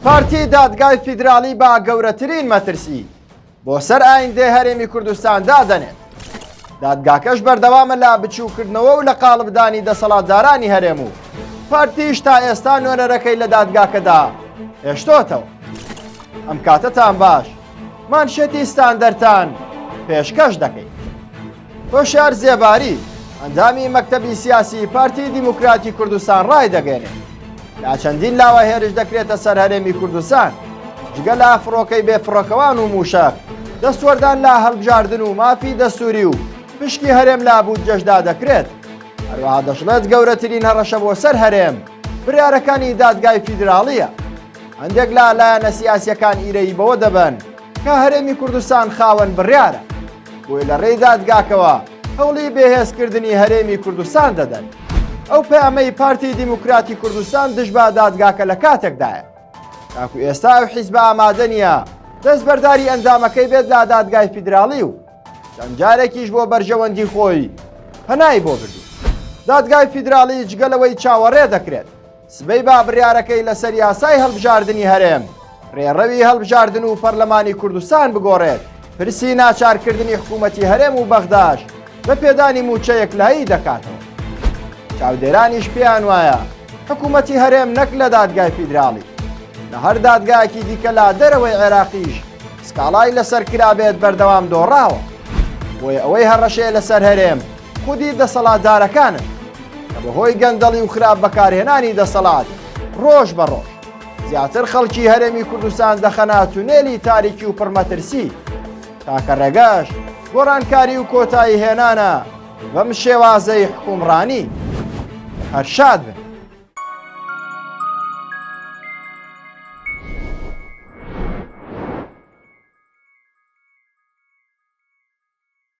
پارتی دادگای فیدرالی با گەورەترین مەترسی بۆ سەر ئایندەی هەرێمی کوردستان دادەنێت. دادگاکەش بەردەوامە لە بچووکردنەوە و لە قاڵبدانی دەسەڵاتدارانی هەرێم و پارتیش تا ئێستا نوێنەرەکەی لە دادگاکەدا هێشتۆتەوە. ئەم کاتەتان باش، مانشێتی ستاندەرتان پێشکەش دەکەین. هۆشیار زێباری ئەندامی مەکتەبی سیاسی پارتی دیموکراتی کوردستان ڕای دەگەێنێت لا چەندین لاوە هێرش دەکرێتە سەر هەرێمی کوردستان جگە لە فڕۆکەی بێفڕۆکەوان و موشک دەستوەردان لە هەڵبژاردن و مافی دەستوری و پشکی هەرێم لا بودجەشدا دەکرێت. هەروەها دەشڵێت گەورەترین هەڕەشە بۆ سەر هەرێم بڕیارەکانی دادگای فیدراڵیە. هەندێک لە لایەنە سیاسیەکان ئیرەی بەوە دەبن کە هەرێمی کوردستان خاوەن بڕیارە، بۆی لە ڕێی دادگاکەوە هەوڵی بێهێزکردنی هەرێمی کوردستان دەدەن. ئەو پەیامەی پارتی دیموکراتی کوردستان دژ بە دادگاکە لە کاتێکدایە. تاکو ئێستا ئەو حیزبە ئامادە نییە دەستبەرداری ئەندامەکەی بێت لە دادگای فیدراڵی و چەند جارێکیش بۆ بەرژەوەندی خۆی پەنای بۆ بردو. دادگای فیدراڵی جگەلەوەی چاوەڕێ دەکرێت سبەی با بڕیارەکەی لەسەر یاسای هەڵبژاردننی هەرێم ڕێڕەوی هەڵبژاردن و پەرلەمانی کوردستان بگۆڕێت، پرسی ناچارکردنی حکوومەتی هەرێم و بەغداش بە پێدانی موچەیەک لایی دەکاتەوە. چاودێرانیش پێیان وایە حکوومەتی هەرێم نەک لە دادگای فیدراڵی لە هەر دادگایەکی دیکە لا دەرەوەی عێراقیش سکاڵای لەسەر کرابێت بەردەوام دۆڕاوە. بۆیە ئەوەی هەڕەشەیە لەسەر هەرێم خودی دەسەڵاتدارەکانن کە بەهۆی گەندەڵی و خراپ بەکارهێنانی دەسەڵات ڕۆژ بە ڕۆژ زیاتر خەڵکی هەرێمی کوردستان دەخەنە تونێلی تاریکی و پڕمەترسی تاکە ڕێگەش گۆڕانکاری و کۆتایی هێنانە بەم شێوازەی حکومڕانی. هەر شاد بن.